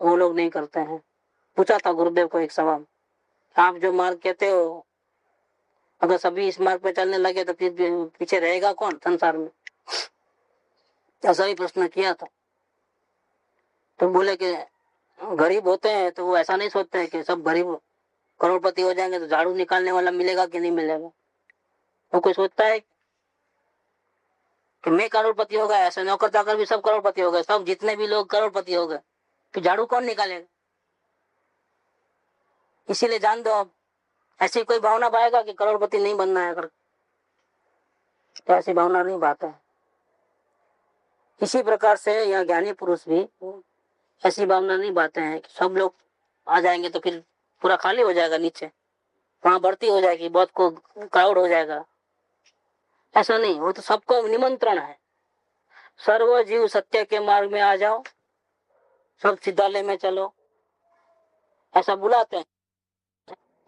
वो लोग नहीं करते हैं। पूछा था गुरुदेव को एक सवाल, आप जो मार्ग कहते हो, अगर सभी इस मार्ग पे चलने लगे तो फिर पीछे रहेगा कौन संसार में? ऐसा ही प्रश्न किया था। तो बोले कि गरीब होते हैं तो वो ऐसा नहीं सोचते हैं कि सब गरीब करोड़पति हो जाएंगे तो झाड़ू निकालने वाला मिलेगा कि नहीं मिलेगा। वो कोई सोचता है कि मैं करोड़पति हो गया, ऐसे नौकर चाकर भी सब करोड़पति हो गए, सब जितने भी लोग करोड़पति हो गए, तो झाड़ू कौन निकालेगा? इसीलिए जान दो, अब ऐसी कोई भावना पाएगा कि करोड़पति नहीं बनना है अगर, तो ऐसी भावना नहीं बात है। इसी प्रकार से यहाँ ज्ञानी पुरुष भी ऐसी भावना नहीं बातें हैं कि सब लोग आ जाएंगे तो फिर पूरा खाली हो जाएगा, नीचे वहां बढ़ती हो जाएगी, बहुत को क्राउड हो जाएगा। ऐसा नहीं, वो तो सबको निमंत्रण है। सर्व जीव सत्य के मार्ग में आ जाओ, सब सिद्धालय में चलो, ऐसा बुलाते हैं।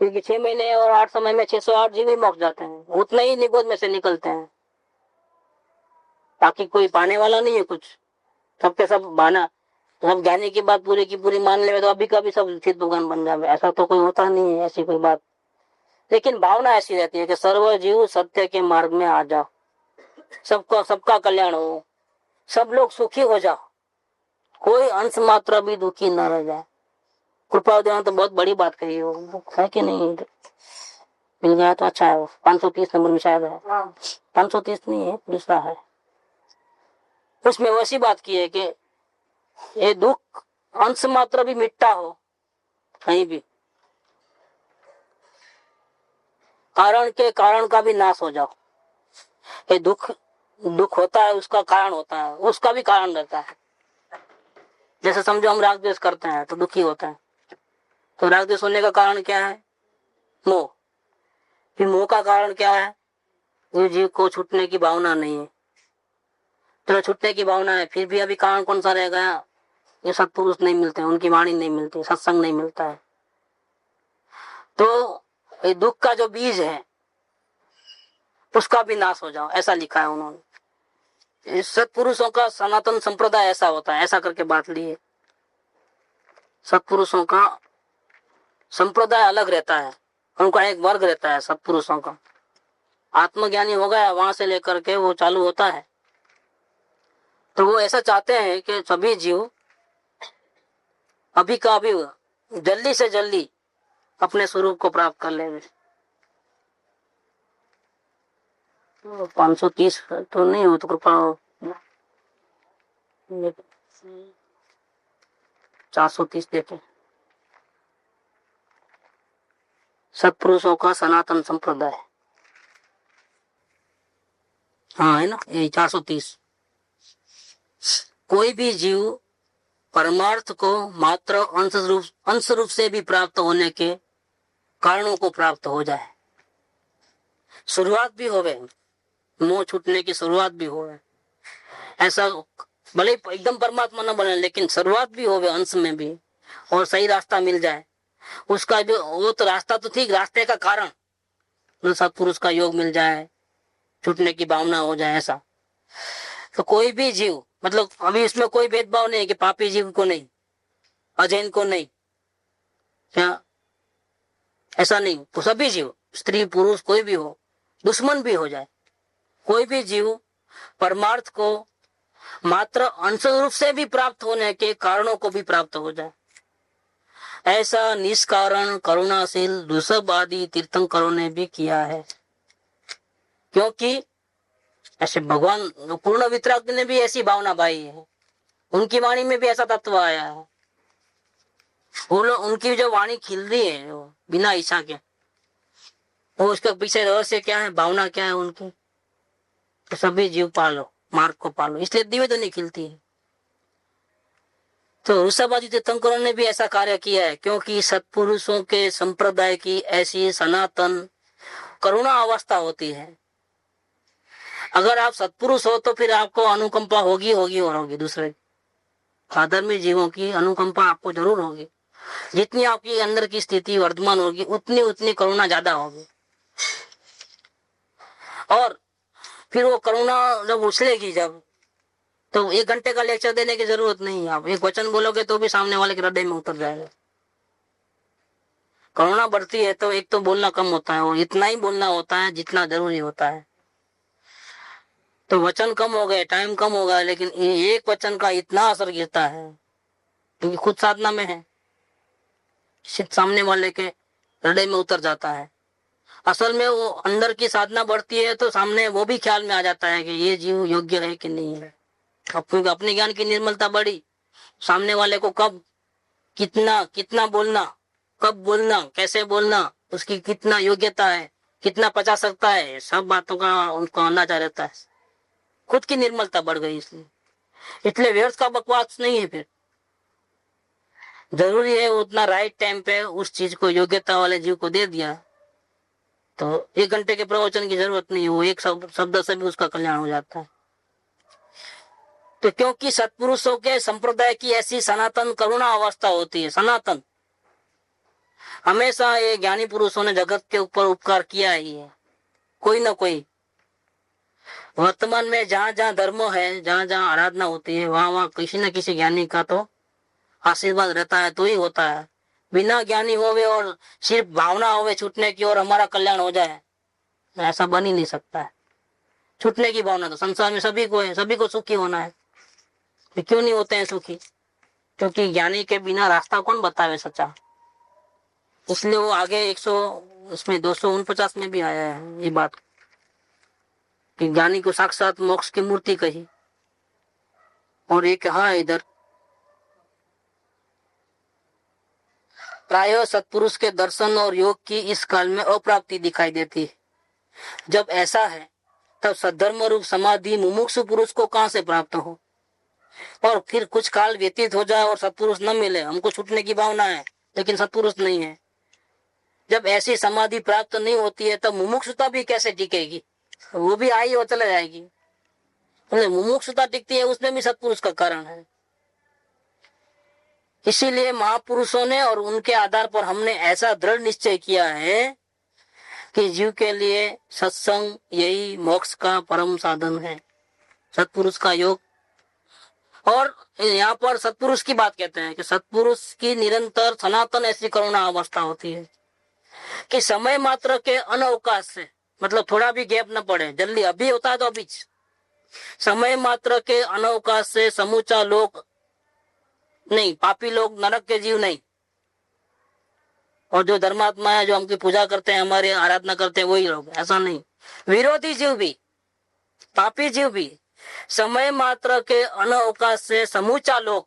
क्योंकि 6 महीने और 8 समय में 608 जीव ही मोक्ष जाते हैं, उतने ही निगोद में से निकलते हैं। बाकी कोई पाने वाला नहीं है कुछ, सबके सब बहाना। सब ज्ञानी की बात पूरी की पूरी मान ले तो अभी कभी सब सिद्ध भगवान बन जाए, ऐसा तो कोई होता नहीं है, ऐसी कोई बात। लेकिन भावना ऐसी रहती है कि सर्व जीव सत्य के मार्ग में आ जाओ, सबका कल्याण हो, सब लोग सुखी हो जाओ, कोई अंश मात्र भी दुखी न रह जाए। कृपा देना तो बहुत बड़ी बात कही है कि नहीं? मिल गया तो अच्छा है। 530 नंबर में शायद है, 530 नहीं है, दूसरा है। उसमें वैसी बात की है कि ये दुख अंश मात्र भी मिटता हो कहीं भी, कारण के कारण का भी नाश हो जाओ। ये दुख होता है, उसका कारण होता है, उसका भी कारण रहता है। जैसे समझो हम राग द्वेष करते हैं तो दुखी होते हैं, तो राग द्वेष होने का कारण क्या है? मोह। फिर मोह का कारण क्या है? ये जीव को छूटने की भावना नहीं है। तो छूटने की भावना है, फिर भी अभी कारण कौन सा रह गया? ये सत्पुरुष नहीं मिलते, उनकी वाणी नहीं मिलती, सत्संग नहीं मिलता है। तो ये दुख का जो बीज है उसका भी नाश हो जाओ, ऐसा लिखा है उन्होंने। सत्पुरुषों का सनातन संप्रदाय ऐसा होता है, ऐसा करके बात ली है। सत्पुरुषों का संप्रदाय अलग रहता है, उनका एक वर्ग रहता है सत्पुरुषों का। आत्मज्ञानी हो गया वहां से लेकर के वो चालू होता है। तो वो ऐसा चाहते हैं कि सभी जीव अभी का अभी जल्दी से जल्दी अपने स्वरूप को प्राप्त कर ले। 530 तो नहीं हो तो कृपा 430 देखे। सत्पुरुषों का सनातन संप्रदाय, हाँ है ना, ये 430। कोई भी जीव परमार्थ को मात्र अंश रूप से भी प्राप्त होने के कारणों को प्राप्त हो जाए, शुरुआत भी होवे, मोह छूटने की शुरुआत भी होवे, ऐसा भले एकदम परमात्मा न बने लेकिन शुरुआत भी होवे अंश में भी, और सही रास्ता मिल जाए उसका भी। वो तो रास्ता तो ठीक, रास्ते का कारण सत्पुरुष का योग मिल जाए, छूटने की भावना हो जाए, ऐसा। तो कोई भी जीव, मतलब अभी इसमें कोई भेदभाव नहीं है कि पापी जीव को नहीं, अजैन को नहीं, क्या ऐसा नहीं। तो सभी जीव, स्त्री पुरुष कोई भी हो, दुश्मन भी हो जाए, कोई भी जीव परमार्थ को मात्र अंश रूप से भी प्राप्त होने के कारणों को भी प्राप्त हो जाए, ऐसा निष्कारण करुणाशील ऋषभ आदि तीर्थंकरों ने भी किया है। क्योंकि ऐसे भगवान पूर्ण वितराग ने भी ऐसी भावना भाई है, उनकी वाणी में भी ऐसा तत्व आया है। उनकी जो वाणी खिल रही है वो बिना इच्छा के, वो उसके पीछे रहस्य क्या है, भावना क्या है उनकी? तो सभी जीव पालो, मार्ग को पालो, इसलिए निवेदन खिलती है। तो ऋषभादि तीर्थंकरों ने भी ऐसा कार्य किया है, क्योंकि सत्पुरुषों के संप्रदाय की ऐसी सनातन करुणा अवस्था होती है। अगर आप सत्पुरुष हो तो फिर आपको अनुकंपा होगी होगी और होगी, दूसरे आधर्मी जीवों की अनुकंपा आपको जरूर होगी। जितनी आपकी अंदर की स्थिति वर्तमान होगी उतनी उतनी करुणा ज्यादा होगी, और फिर वो करुणा जब उछलेगी, जब तो 1 घंटे का लेक्चर देने की जरूरत नहीं है। आप एक वचन बोलोगे तो भी सामने वाले के हृदय में उतर जाएगा। करुणा बढ़ती है तो एक तो बोलना कम होता है, और इतना ही बोलना होता है जितना जरूरी होता है। तो वचन कम हो गए, टाइम कम हो गया, लेकिन एक वचन का इतना असर गिरता है, क्योंकि खुद साधना में है, सामने वाले के हृदय में उतर जाता है। असल में वो अंदर की साधना बढ़ती है तो सामने वो भी ख्याल में आ जाता है कि ये जीव योग्य है कि नहीं है। क्योंकि अपने ज्ञान की निर्मलता बढ़ी, सामने वाले को कब कितना बोलना, कब बोलना, कैसे बोलना, उसकी कितना योग्यता है, कितना पचा सकता है, सब बातों का उनको अंदाजा रहता है। खुद की निर्मलता बढ़ गई, इसलिए व्यर्थ का बकवास नहीं है। फिर जरूरी है उतना राइट टाइम पे उस चीज को योग्यता वाले जीव को दे दिया, तो 1 घंटे के प्रवचन की जरूरत नहीं है, वो एक शब्द से भी उसका कल्याण हो जाता है। तो क्योंकि सत्पुरुषों के संप्रदाय की ऐसी सनातन करुणा अवस्था होती है, सनातन, हमेशा ये ज्ञानी पुरुषों ने जगत के ऊपर उपकार किया ही है, कोई ना कोई। वर्तमान में जहाँ जहाँ धर्म है, जहाँ जहाँ आराधना होती है, वहाँ वहाँ किसी न किसी ज्ञानी का तो आशीर्वाद रहता है, तो ही होता है। बिना ज्ञानी होवे और सिर्फ भावना होवे छूटने की और हमारा कल्याण हो जाए, ऐसा बन ही नहीं सकता है। छूटने की भावना तो संसार में सभी को है, सभी को सुखी होना है, तो क्यों नहीं होते हैं सुखी? क्योंकि ज्ञानी के बिना रास्ता कौन बतावे सच्चा। इसलिए वो आगे 249 में भी आया है ये बात कि ज्ञानी को साक्षात मोक्ष की मूर्ति कही। और एक कहा इधर, प्राय सत्पुरुष के दर्शन और योग की इस काल में अप्राप्ति दिखाई देती है। जब ऐसा है तब सद्धर्म रूप समाधि मुमुक्षु पुरुष को कहां से प्राप्त हो? और फिर कुछ काल व्यतीत हो जाए और सत्पुरुष न मिले, हमको छूटने की भावना है लेकिन सत्पुरुष नहीं है। जब ऐसी समाधि प्राप्त नहीं होती है तब मुमुक्षुता भी कैसे टिकेगी? वो भी आई और चले जाएगी। मुमुक्षुता टिकती है, उसमें भी सत्पुरुष का कारण है। इसीलिए महापुरुषों ने और उनके आधार पर हमने ऐसा दृढ़ निश्चय किया है कि जीव के लिए सत्संग यही मोक्ष का परम साधन है, सत्पुरुष का योग। और यहाँ पर सत्पुरुष की बात कहते हैं कि सत्पुरुष की निरंतर सनातन ऐसी करुणा अवस्था होती है कि समय मात्र के अनअवकाश से, मतलब थोड़ा भी गैप न पड़े, जल्दी अभी होता है तो अभी, समय मात्र के अनअवकाश से समूचा लोग नहीं, पापी लोग, नरक के जीव नहीं, और जो धर्मात्मा है, जो हमकी पूजा करते हैं, हमारी आराधना करते हैं, वही लोग, ऐसा नहीं। विरोधी जीव भी, पापी जीव भी, समय मात्र के अनअवकाश से समूचा लोग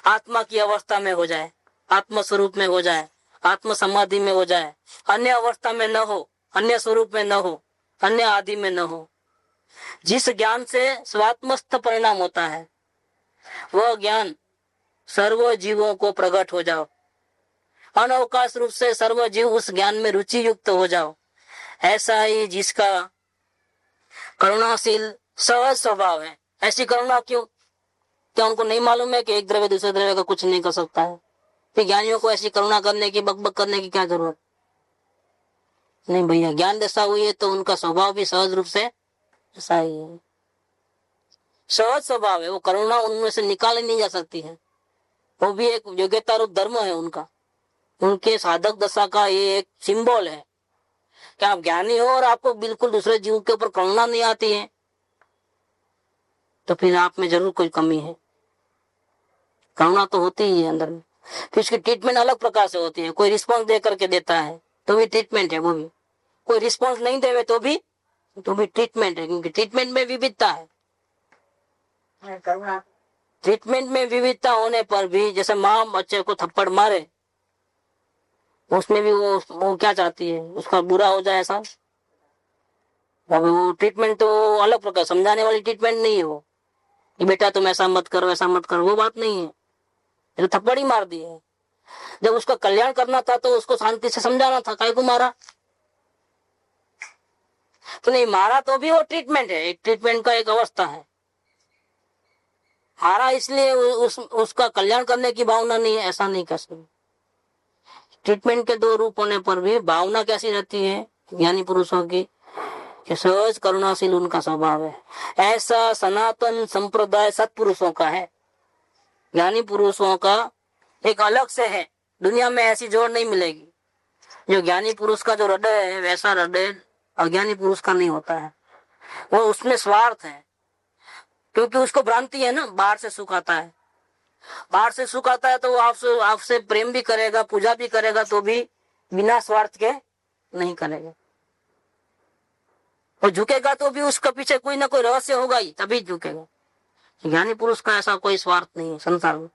आत्मा की अवस्था में हो जाए, आत्म स्वरूप में हो जाए, आत्म समाधि में हो जाए, अन्य अवस्था में न हो, अन्य स्वरूप में न हो, अन्य आदि में न हो। जिस ज्ञान से स्वात्मस्थ परिणाम होता है वह ज्ञान सर्व जीवों को प्रकट हो जाओ, अनअवकाश रूप से सर्व जीव उस ज्ञान में रुचि युक्त हो जाओ। ऐसा ही जिसका करुणाशील सहज स्वभाव है। ऐसी करुणा क्यों? क्या उनको नहीं मालूम है कि एक द्रव्य दूसरे द्रव्य का कुछ नहीं कर सकता है? फिर ज्ञानियों को ऐसी करुणा करने की, बकबक करने की क्या जरूरत? नहीं भैया, ज्ञान दशा हुई है तो उनका स्वभाव भी सहज रूप से ऐसा ही है, सहज स्वभाव है। वो करुणा उनमें से निकाली नहीं जा सकती है, वो भी एक योग्यता रूप धर्म है उनका। उनके साधक दशा का ये एक सिंबल है कि आप ज्ञानी हो और आपको बिल्कुल दूसरे जीव के ऊपर करुणा नहीं आती है, तो फिर आप में जरूर कोई कमी है। करुणा तो होती ही है अंदर में, फिर उसकी ट्रीटमेंट अलग प्रकार से होती है। कोई रिस्पॉन्स दे करके देता है तो भी ट्रीटमेंट है, वो भी। कोई रिस्पॉन्स नहीं देवे तो भी ट्रीटमेंट है, क्योंकि ट्रीटमेंट में विविधता है। करुणा ट्रीटमेंट में विविधता होने पर भी, जैसे माँ बच्चे को थप्पड़ मारे, उसमें भी वो क्या चाहती है, उसका बुरा हो जाए ऐसा। अब वो ट्रीटमेंट तो अलग प्रकार, समझाने वाली ट्रीटमेंट नहीं है वो कि बेटा तुम ऐसा मत करो, ऐसा मत करो, वो बात नहीं है। तो थप्पड़ ही मार दी है। जब उसका कल्याण करना था तो उसको शांति से समझाना था, काहे को मारा? तो नहीं मारा तो भी वो ट्रीटमेंट है, एक ट्रीटमेंट का एक अवस्था है। मारा इसलिए उसका कल्याण करने की भावना नहीं है, ऐसा नहीं कर सकते। ट्रीटमेंट के दो रूप होने पर भी भावना कैसी रहती है ज्ञानी पुरुषों की, कि सहज करुणाशील उनका स्वभाव है। ऐसा सनातन संप्रदाय सत्पुरुषों का है। ज्ञानी पुरुषों का एक अलग से है, दुनिया में ऐसी जोड़ नहीं मिलेगी। जो ज्ञानी पुरुष का जो हृदय है वैसा हृदय अज्ञानी पुरुष का नहीं होता है। वो उसमें स्वार्थ है, क्योंकि उसको भ्रांति है ना, बाहर से सुख आता है। बाहर से सुख आता है तो वो आपसे प्रेम भी करेगा, पूजा भी करेगा, तो भी बिना स्वार्थ के नहीं करेगा। और झुकेगा तो भी उसका पीछे कोई ना कोई रहस्य होगा ही, तभी झुकेगा। ज्ञानी पुरुष का ऐसा कोई स्वार्थ नहीं है संसार में,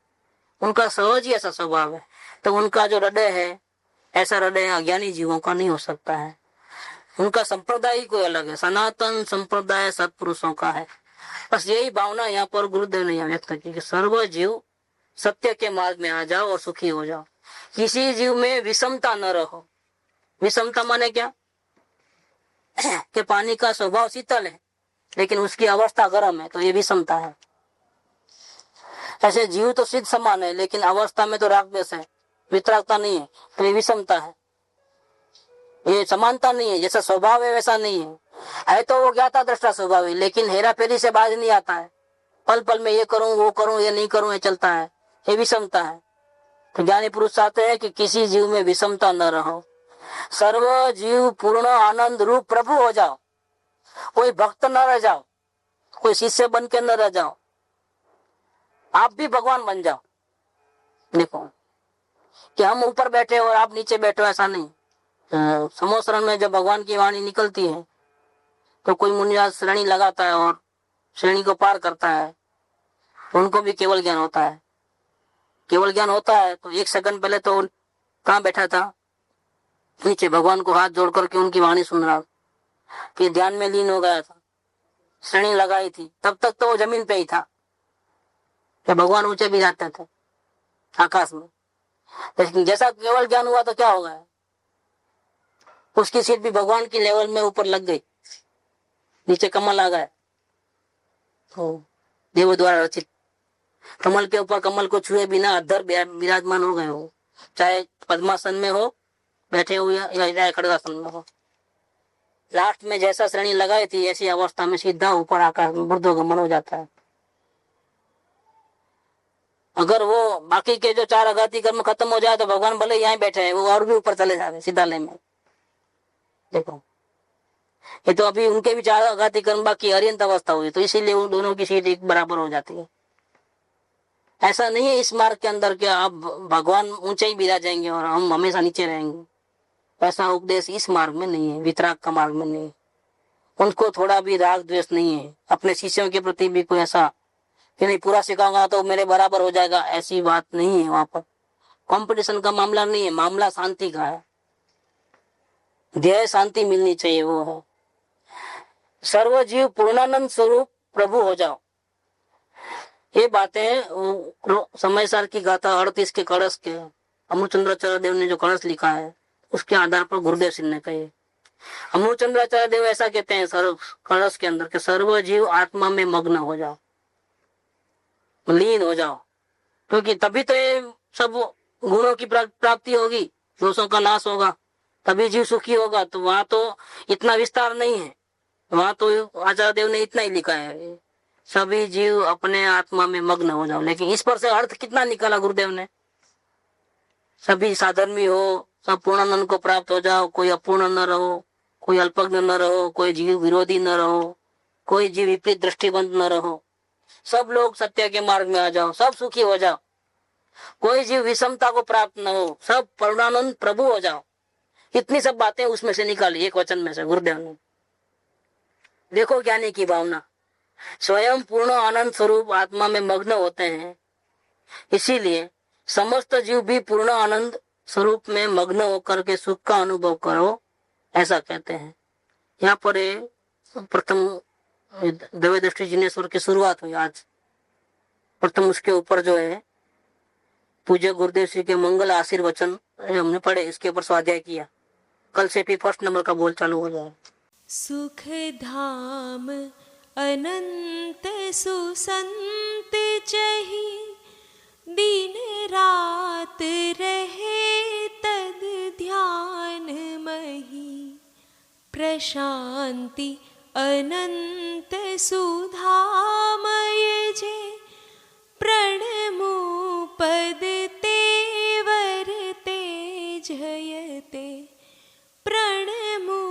उनका सहज ही ऐसा स्वभाव है। तो उनका जो हृदय है, ऐसा हृदय अज्ञानी जीवों का नहीं हो सकता है। उनका संप्रदाय ही कोई अलग है, सनातन संप्रदाय सत्पुरुषों का है। बस यही भावना यहाँ पर गुरुदेव ने व्यक्त की कि सर्व जीव सत्य के मार्ग में आ जाओ और सुखी हो जाओ। किसी जीव में विषमता न रहो। विषमता माने क्या? कि पानी का स्वभाव शीतल है लेकिन उसकी अवस्था गर्म है, तो ये विषमता है। ऐसे जीव तो सिद्ध समान है लेकिन अवस्था में तो राग द्वेष है, वितरागता नहीं है, तो ये विषमता है। ये समानता नहीं है, जैसा स्वभाव है वैसा नहीं है। है तो वो ज्ञाता दृष्टा स्वभावी, लेकिन हेरा फेरी से बाज नहीं आता है। पल पल में ये करूं वो करूं ये नहीं करूं ये चलता है, ये विषमता है। तो ज्ञानी पुरुष चाहते हैं कि किसी जीव में विषमता न रहो, सर्व जीव पूर्ण आनंद रूप प्रभु हो जाओ, कोई भक्त न रह जाओ, कोई शिष्य बन के न रह जाओ, आप भी भगवान बन जाओ। देखो कि हम ऊपर बैठे और आप नीचे बैठो, ऐसा नहीं। समोसरण में जब भगवान की वाणी निकलती है तो कोई मुनिराज श्रेणी लगाता है और श्रेणी को पार करता है, तो उनको भी केवल ज्ञान होता है। केवल ज्ञान होता है तो एक सेकंड पहले तो कहाँ बैठा था, नीचे भगवान को हाथ जोड़ करके उनकी वाणी सुन रहा, फिर ध्यान में लीन हो गया था, श्रेणी लगाई थी, तब तक तो वो जमीन पे ही था। क्या भगवान ऊंचे भी जाते थे आकाश में, लेकिन जैसा केवल ज्ञान हुआ तो क्या हो गया, उसकी सीट भी भगवान की लेवल में ऊपर लग गई, नीचे कमल आ गया। तो देव द्वारा रचित कमल के ऊपर कमल को छुए बिना अधर विराजमान हो गए हो, चाहे पद्मासन में हो बैठे हुए या खड़गासन में हो। लास्ट में जैसा श्रेणी लगाई थी ऐसी अवस्था में सीधा ऊपर आकाश में बुर्धोगमन हो जाता है। अगर वो बाकी के जो 4 आघाती कर्म खत्म हो जाए तो भगवान भले यहाँ बैठे हैं, वो और भी ऊपर चले जाए सीधा ले में। देखो ये तो अभी उनके भी 4 आघाती कर्म बाकी अर्यंत अवस्था हुई, तो इसीलिए उन दोनों की सीट एक बराबर हो जाती है। ऐसा नहीं है इस मार्ग के अंदर कि आप भगवान ऊंचे ही बिरा जाएंगे और हम हमेशा नीचे रहेंगे, ऐसा उपदेश इस मार्ग में नहीं है, वितराग का मार्ग में नहीं है। उनको थोड़ा भी राग द्वेष नहीं है, अपने शिष्यों के प्रति भी कोई ऐसा कि नहीं पूरा सिखाऊंगा तो मेरे बराबर हो जाएगा, ऐसी बात नहीं है। वहां पर कंपटीशन का मामला नहीं है, मामला शांति का है, ध्येय शांति मिलनी चाहिए, वो है सर्व जीव पूर्णानंद स्वरूप प्रभु हो जाओ। ये बातें समय सार की गाथा 38 के कलश के अमृतचंद्राचार्य देव ने जो कलश लिखा है उसके आधार पर गुरुदेव सिंह ने कहे। अमृतचंद्राचार्य देव ऐसा कहते हैं सर्व कलश के अंदर के सर्व जीव आत्मा में मग्न हो जाओ, लीन हो जाओ, क्योंकि तभी तो ये सब गुणों की प्राप्ति होगी, दोषों का नाश होगा, तभी जीव सुखी होगा। तो वहां तो इतना विस्तार नहीं है, वहां तो आचार्य देव ने इतना ही लिखा है सभी जीव अपने आत्मा में मग्न हो जाओ। लेकिन इस पर से अर्थ कितना निकाला गुरुदेव ने, सभी साधर्मी हो, सब पूर्णानंद को प्राप्त हो जाओ, कोई अपूर्ण न रहो, कोई अल्पज्ञ न रहो, कोई जीव विरोधी न रहो, कोई जीव विपरीत दृष्टिबंध न रहो, सब लोग सत्य के मार्ग में आ जाओ, सब सुखी हो जाओ, कोई जीव विषमता को प्राप्त न हो, सब पूर्णानंद प्रभु हो जाओ। इतनी सब बातें उसमें से निकाली एक वचन में से गुरुदेव ने। देखो ज्ञानी की भावना, स्वयं पूर्ण आनंद स्वरूप आत्मा में मग्न होते हैं, इसीलिए समस्त जीव भी पूर्ण आनंद स्वरूप में मग्न होकर के सुख का अनुभव करो, ऐसा कहते हैं। यहाँ पर प्रथम द्रव्य दृष्टि जिनेश्वर की शुरुआत हुई आज। प्रथम उसके ऊपर जो है पूज्य गुरुदेव श्री के मंगल आशीर्वचन हमने पढ़े, इसके ऊपर स्वाध्याय किया। कल से भी फर्स्ट नंबर का बोल चालू हो जाए। सुख धाम अनंत सुसंत चही, दिन रात रहे तद ध्यान मही, प्रशांति अनंत सुधामय जे, प्रणमो पद तेवर तेजयते, प्रणमो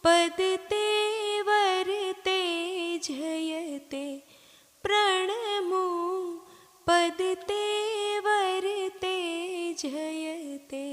पद तेवर तेजयते, प्रणमो पद तेवर तेजयते।